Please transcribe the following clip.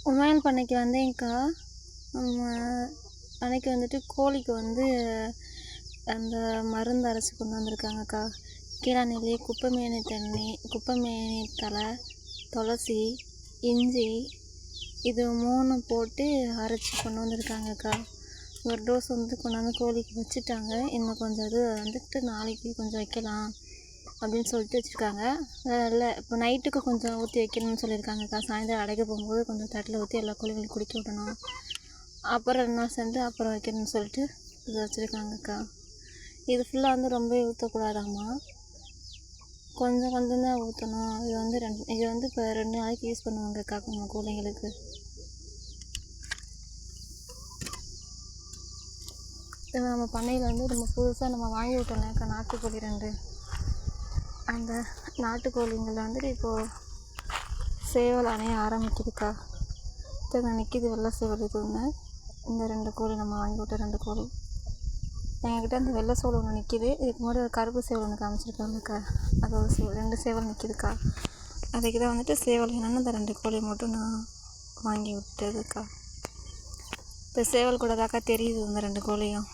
உமையல் பண்ணைக்கு வந்தேங்க்கா. அன்னைக்கு வந்துட்டு கோழிக்கு வந்து அந்த மருந்து அரைச்சி கொண்டு வந்திருக்காங்கக்கா. கீழாநெல்லி, குப்பைமேனி தண்ணி, குப்பைமேனி தழை, துளசி, இஞ்சி இது 3 போட்டு அரைச்சி கொண்டு வந்திருக்காங்கக்கா. ஒரு டோஸ் வந்து கொண்டாந்து கோழிக்கு வச்சுட்டாங்க. இன்னும் கொஞ்சம் இது வந்துட்டு நாளைக்கு கொஞ்சம் வைக்கலாம் அப்படின்னு சொல்லிட்டு வச்சுருக்காங்க. இல்லை இப்போ நைட்டுக்கு கொஞ்சம் ஊற்றி வைக்கணும்னு சொல்லியிருக்காங்கக்கா. சாயந்தரம் அடைக்க போகும்போது கொஞ்சம் தட்டில் ஊற்றி எல்லா கோழிகளையும் குடிக்க விடணும். அப்புறம் 2 நாள் சென்று அப்புறம் வைக்கணும்னு சொல்லிட்டு இது வச்சுருக்காங்கக்கா. இது ஃபுல்லாக வந்து ரொம்ப ஊற்றக்கூடாதாம்மா, கொஞ்சம் கொஞ்சம் தான் ஊற்றணும். இது வந்து இப்போ 2 நாளைக்கு யூஸ் பண்ணுவாங்கக்கா நம்ம கோழிங்களுக்கு. நம்ம பண்ணையில் வந்து நம்ம புதுசாக நம்ம வாங்கி விட்டோம்லக்கா நாட்டுக்கோழி 2. அந்த நாட்டுக்கோழிங்களில் வந்துட்டு இப்போது சேவல் அணைய ஆரம்பிக்குதுக்கா. நிற்கிது வெள்ளை சேவல் இது ஒன்று. இந்த 2 கோழி நம்ம வாங்கி விட்ட 2 கோழி. எங்ககிட்ட அந்த வெள்ளை சேவல் ஒன்று நிற்கிது. இதுக்கு முன்னாடி ஒரு கருப்பு சேவல் ஒன்று காமிச்சிருக்காங்கக்கா. அது ஒரு 2 சேவல் நிற்கிதுக்கா. அதுக்கு தான் வந்துட்டு சேவல் என்னென்னு அந்த 2 கோழி மட்டும் நான் வாங்கி விட்டதுக்கா. இப்போ சேவல் கூட தாக்கா தெரியுது இந்த 2 கோழியும்.